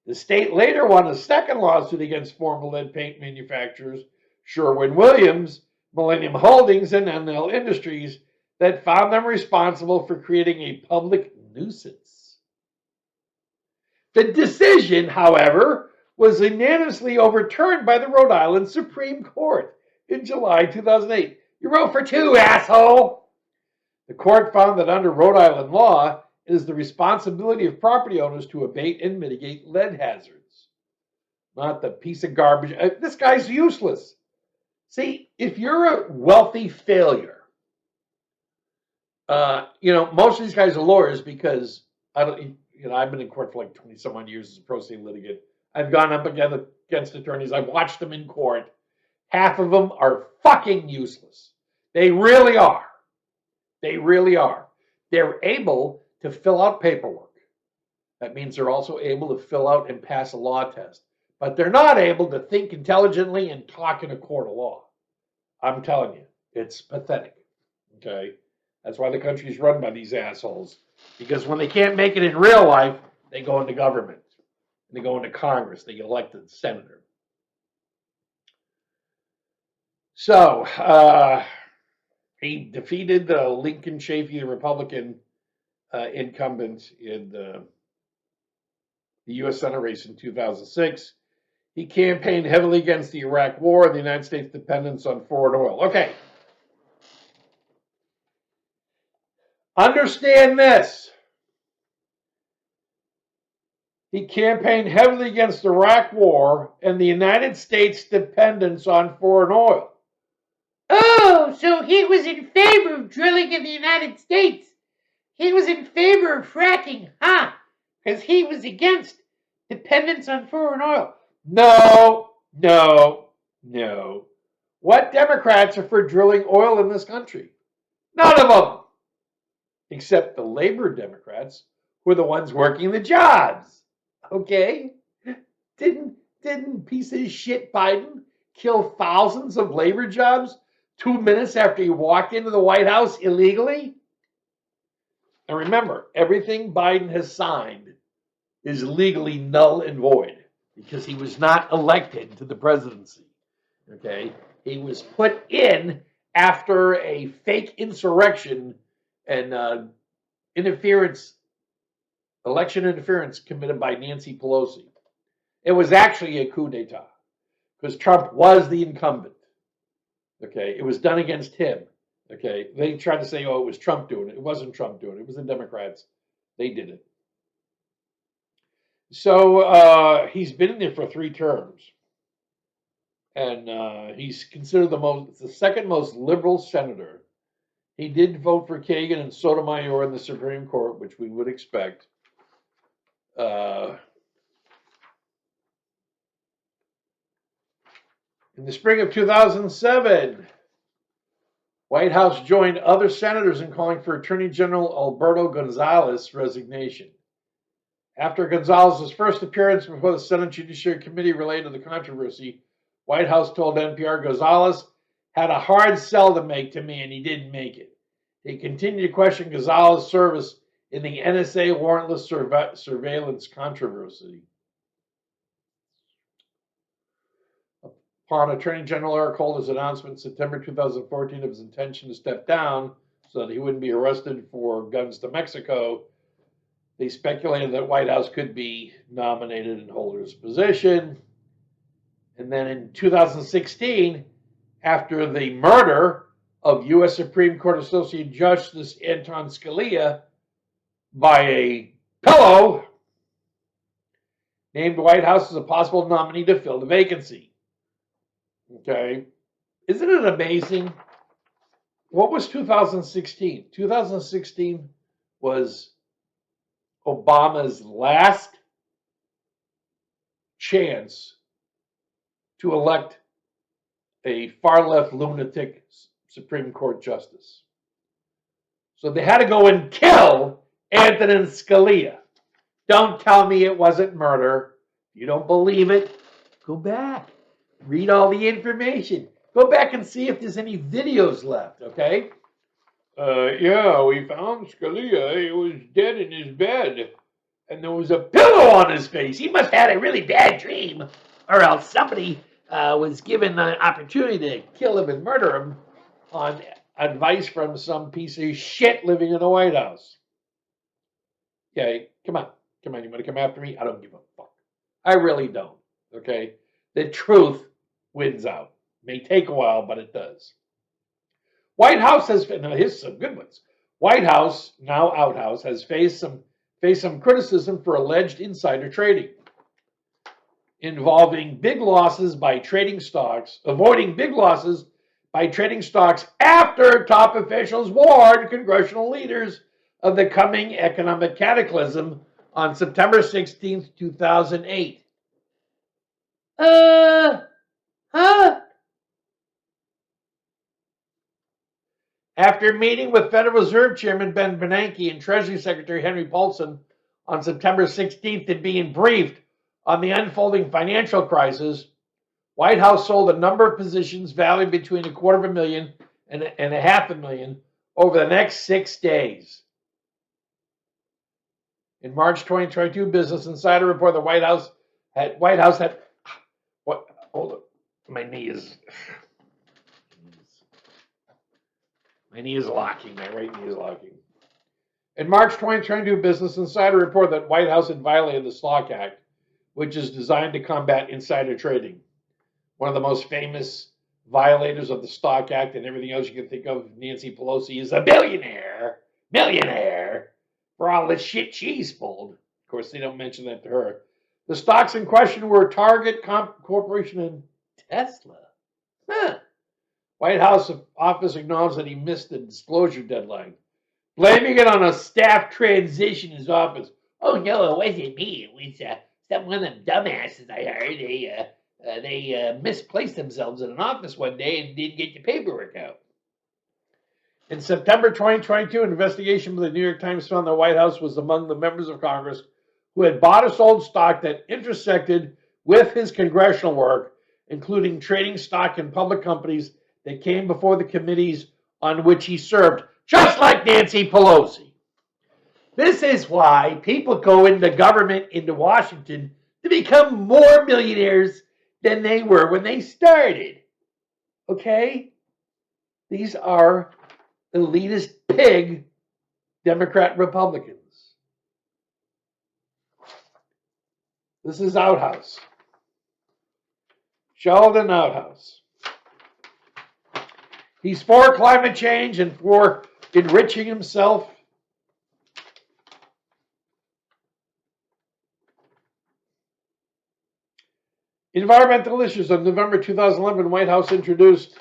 The state later won a second lawsuit against former lead paint manufacturers Sherwin-Williams, Millennium Holdings, and NL Industries that found them responsible for creating a public nuisance. The decision, however, was unanimously overturned by the Rhode Island Supreme Court in July 2008. You wrote for 2, asshole! The court found that under Rhode Island law, it is the responsibility of property owners to abate and mitigate lead hazards. Not the piece of garbage. This guy's useless. See, if you're a wealthy failure, most of these guys are lawyers because I've been in court for like 20 some odd years as a pro se litigant. I've gone up against attorneys. I've watched them in court. Half of them are fucking useless. They really are. They really are. They're able to fill out paperwork. That means they're also able to fill out and pass a law test. But they're not able to think intelligently and talk in a court of law. I'm telling you, it's pathetic. Okay? That's why the country's run by these assholes. Because when they can't make it in real life, they go into government. They go into Congress. They get elected senator. So, he defeated Lincoln Chafee, the Republican incumbent in the U.S. Senate race in 2006. He campaigned heavily against the Iraq War and the United States' dependence on foreign oil. Okay. Understand this. He campaigned heavily against the Iraq War and the United States' dependence on foreign oil. Oh, so he was in favor of drilling in the United States. He was in favor of fracking, huh? Because he was against dependence on foreign oil. No. What Democrats are for drilling oil in this country? None of them. Except the labor Democrats, who are the ones working the jobs. Okay? Didn't piece of shit Biden kill thousands of labor jobs 2 minutes after he walked into the White House illegally? And remember, everything Biden has signed is legally null and void because he was not elected to the presidency. Okay? He was put in after a fake insurrection and election interference committed by Nancy Pelosi. It was actually a coup d'etat because Trump was the incumbent. Okay, it was done against him. Okay, they tried to say, oh, it was Trump doing it. It wasn't Trump doing it. It was the Democrats. They did it. So he's been in there for 3 terms. And he's considered the second most liberal senator. He did vote for Kagan and Sotomayor in the Supreme Court, which we would expect. In the spring of 2007, White House joined other senators in calling for Attorney General Alberto Gonzales' resignation. After Gonzales' first appearance before the Senate Judiciary Committee related to the controversy, White House told NPR Gonzales had a hard sell to make to me and he didn't make it. He continued to question Gonzales' service in the NSA warrantless surveillance controversy. Upon Attorney General Eric Holder's announcement in September 2014 of his intention to step down so that he wouldn't be arrested for guns to Mexico, they speculated that White House could be nominated in Holder's position. And then in 2016, after the murder of U.S. Supreme Court Associate Justice Anton Scalia by a pillow, named White House as a possible nominee to fill the vacancy. Okay. Isn't it amazing? What was 2016? 2016 was Obama's last chance to elect a far-left lunatic Supreme Court justice. So they had to go and kill Antonin Scalia. Don't tell me it wasn't murder. If you don't believe it, go back. Read all the information. Go back and see if there's any videos left, okay? Yeah, we found Scalia. He was dead in his bed. And there was a pillow on his face. He must have had a really bad dream. Or else somebody was given the opportunity to kill him and murder him on advice from some piece of shit living in the White House. Okay, come on. You want to come after me? I don't give a fuck. I really don't, okay? The truth wins out. May take a while, but it does. White House has, now here's some good ones. Whitehouse, now Outhouse, has faced some criticism for alleged insider trading, involving big losses by trading stocks, avoiding big losses by trading stocks after top officials warned congressional leaders of the coming economic cataclysm on September 16th, 2008. Huh? After meeting with Federal Reserve Chairman Ben Bernanke and Treasury Secretary Henry Paulson on September 16th and being briefed on the unfolding financial crisis, Whitehouse sold a number of positions valued between $250,000 and $500,000 over the next 6 days. In March 2022, Business Insider reported the White House had what? Hold on, my knee is locking. My right knee is locking. In March 2022, Business Insider reported that White House had violated the Stock Act, which is designed to combat insider trading. One of the most famous violators of the Stock Act and everything else you can think of, Nancy Pelosi, is a millionaire, for all the shit she's pulled. Of course, they don't mention that to her. The stocks in question were Target Corporation and Tesla. White House office acknowledged that he missed the disclosure deadline, blaming it on a staff transition in his office. Oh no, it wasn't me. It was one of them dumbasses I heard. They misplaced themselves in an office one day and didn't get the paperwork out. In September 2022, an investigation by the New York Times found the White House was among the members of Congress who had bought or sold stock that intersected with his congressional work, including trading stock in public companies that came before the committees on which he served, just like Nancy Pelosi. This is why people go into government, into Washington, to become more millionaires than they were when they started. Okay? These are elitist pig Democrat Republicans. This is Outhouse. Sheldon Outhouse. He's for climate change and for enriching himself. Environmental issues. On November 2011, White House introduced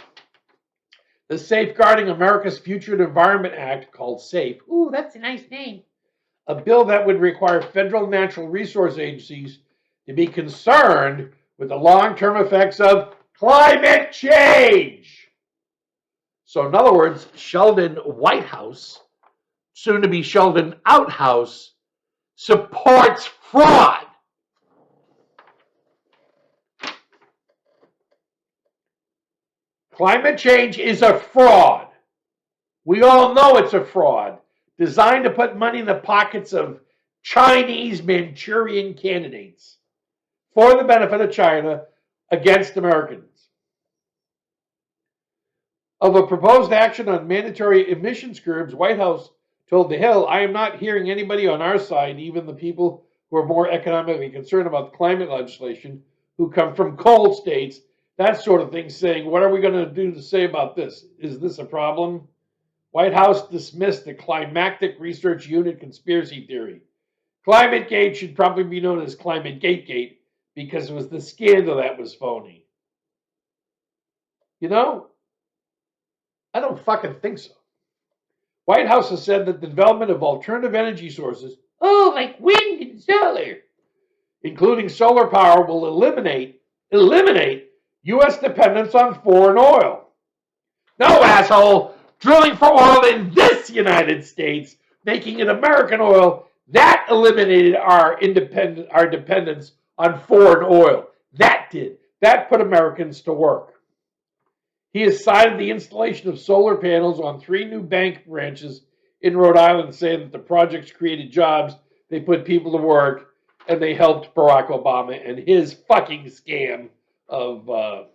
the Safeguarding America's Future Environment Act, called SAFE. Ooh, that's a nice name. A bill that would require federal natural resource agencies to be concerned with the long-term effects of climate change. So in other words, Sheldon Whitehouse, soon to be Sheldon Outhouse, supports fraud. Climate change is a fraud. We all know it's a fraud, designed to put money in the pockets of Chinese Manchurian candidates for the benefit of China against Americans. Of a proposed action on mandatory emissions curbs, White House told The Hill, I am not hearing anybody on our side, even the people who are more economically concerned about climate legislation, who come from coal states, that sort of thing, saying, what are we going to do to say about this? Is this a problem? White House dismissed the Climactic Research Unit conspiracy theory. ClimateGate should probably be known as ClimateGate because it was the scandal that was phony. You know, I don't fucking think so. White House has said that the development of alternative energy sources, like wind and solar, including solar power, will eliminate U.S. dependence on foreign oil. No, asshole! Drilling for oil in this United States, making it American oil, that eliminated our dependence on foreign oil. That put Americans to work. He has cited the installation of solar panels on 3 new bank branches in Rhode Island, saying that the projects created jobs, they put people to work, and they helped Barack Obama and his fucking scam of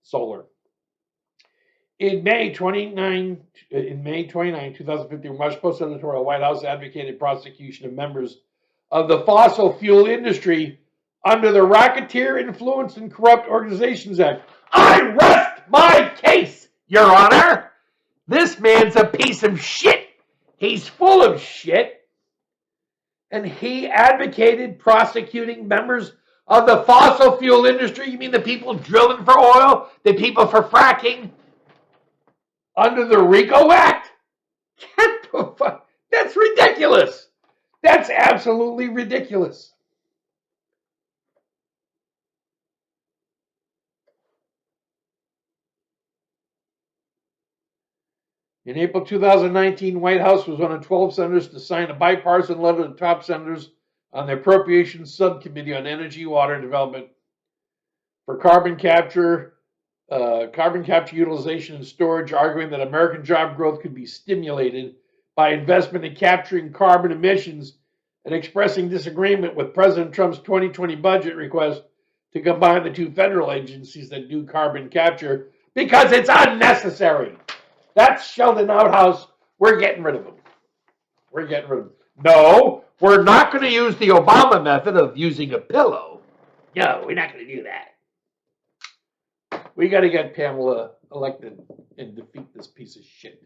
solar. In May 29, 2015, Washington Post editorial, White House advocated prosecution of members of the fossil fuel industry under the Racketeer Influenced and Corrupt Organizations Act. I rest my case, Your Honor. This man's a piece of shit. He's full of shit. And he advocated prosecuting members of the fossil fuel industry. You mean the people drilling for oil, the people for fracking, under the RICO Act? Get the fuck. That's ridiculous. That's absolutely ridiculous. In April 2019, Whitehouse was one of 12 senators to sign a bipartisan letter to top senators on the Appropriations Subcommittee on Energy, Water, and Development for carbon capture utilization and storage, arguing that American job growth could be stimulated by investment in capturing carbon emissions, and expressing disagreement with President Trump's 2020 budget request to combine the two federal agencies that do carbon capture because it's unnecessary. That's Sheldon Outhouse. We're getting rid of him. We're getting rid of him. No, we're not going to use the Obama method of using a pillow. No, we're not going to do that. We got to get Pamela elected and defeat this piece of shit.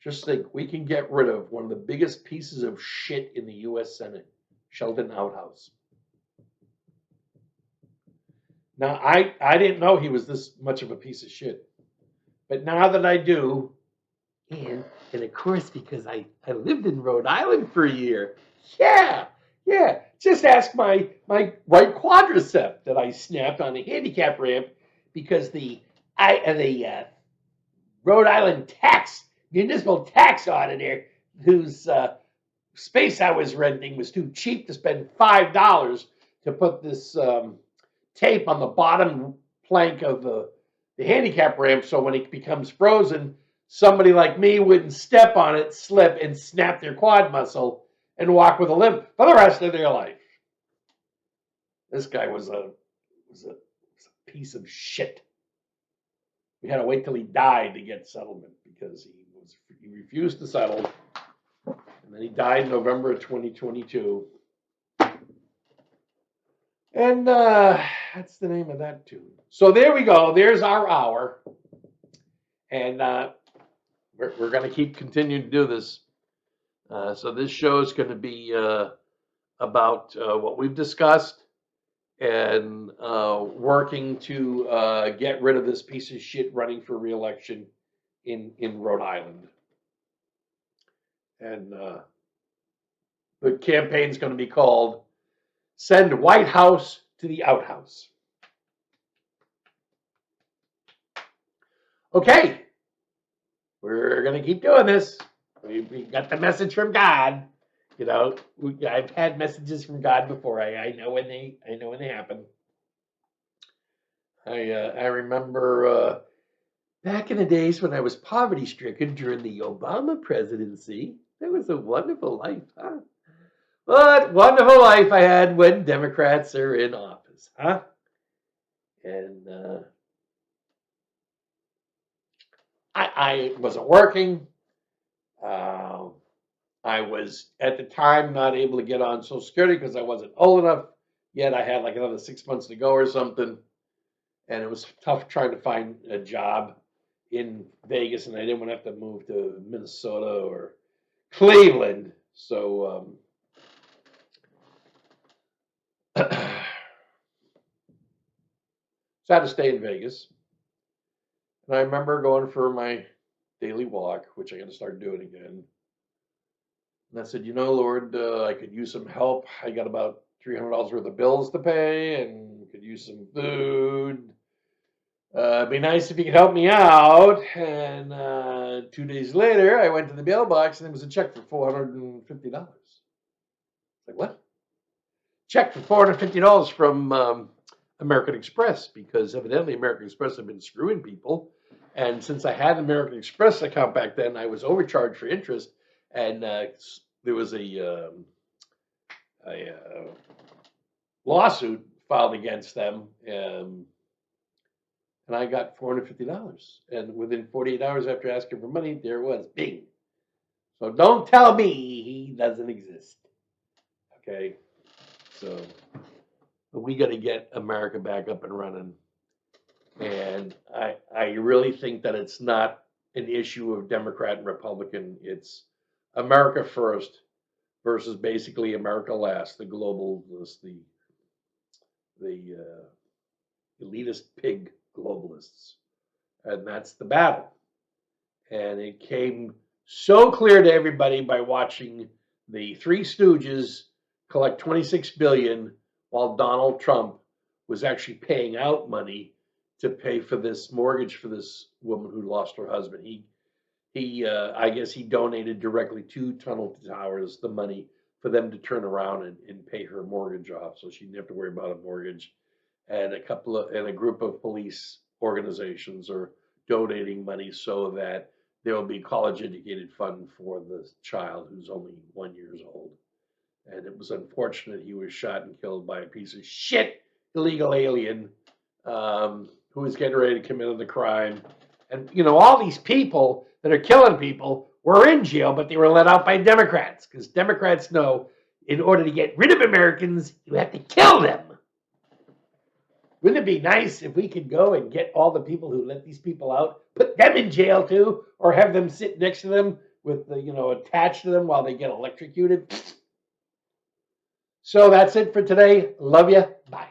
Just think, we can get rid of one of the biggest pieces of shit in the U.S. Senate, Sheldon Outhouse. Now, I didn't know he was this much of a piece of shit. But now that I do, and of course, because I lived in Rhode Island for a year. Yeah. Just ask my right quadricep that I snapped on a handicap ramp because the Rhode Island municipal tax auditor, whose space I was renting was too cheap to spend $5 to put this tape on the bottom plank of the handicap ramp, so when it becomes frozen, somebody like me wouldn't step on it, slip, and snap their quad muscle and walk with a limp for the rest of their life. This guy was a piece of shit. We had to wait till he died to get settlement because he refused to settle, and then he died in November of 2022. And that's the name of that tune. So there we go. There's our hour. And we're going to keep continuing to do this. So this show is going to be about what we've discussed and working to get rid of this piece of shit running for re-election in Rhode Island. And the campaign's going to be called Send Whitehouse to the Outhouse. Okay, we're going to keep doing this. We got the message from God. You know, I've had messages from God before. I know when they happen. I remember back in the days when I was poverty-stricken during the Obama presidency. That was a wonderful life, huh? What wonderful life I had when Democrats are in office, huh? And I wasn't working. I was, at the time, not able to get on Social Security because I wasn't old enough yet. I had like another 6 months to go or something. And it was tough trying to find a job in Vegas, and I didn't want to have to move to Minnesota or Cleveland. So so I had to stay in Vegas. And I remember going for my daily walk, which I got to start doing again. And I said, you know, Lord, I could use some help. I got about $300 worth of bills to pay and could use some food. It'd be nice if you could help me out. And 2 days later, I went to the mailbox and there was a check for $450. Like, what? Check for $450 from American Express, because evidently American Express had been screwing people. And since I had an American Express account back then, I was overcharged for interest. And there was a lawsuit filed against them. And I got $450. And within 48 hours after asking for money, there was bing. So don't tell me he doesn't exist. Okay? So we got to get America back up and running. And I really think that it's not an issue of Democrat and Republican. It's America First versus basically America Last, the globalists, the elitist pig globalists. And that's the battle. And it came so clear to everybody by watching the Three Stooges collect $26 billion while Donald Trump was actually paying out money to pay for this mortgage for this woman who lost her husband. I guess he donated directly to Tunnel Towers the money for them to turn around and pay her mortgage off, so she didn't have to worry about a mortgage. And a group of police organizations are donating money so that there will be a college educated fund for the child who's only 1 year old. And it was unfortunate he was shot and killed by a piece of shit illegal alien who was getting ready to commit the crime. And, all these people that are killing people were in jail, but they were let out by Democrats, because Democrats know in order to get rid of Americans, you have to kill them. Wouldn't it be nice if we could go and get all the people who let these people out, put them in jail too, or have them sit next to them with attached to them while they get electrocuted? So that's it for today. Love you. Bye.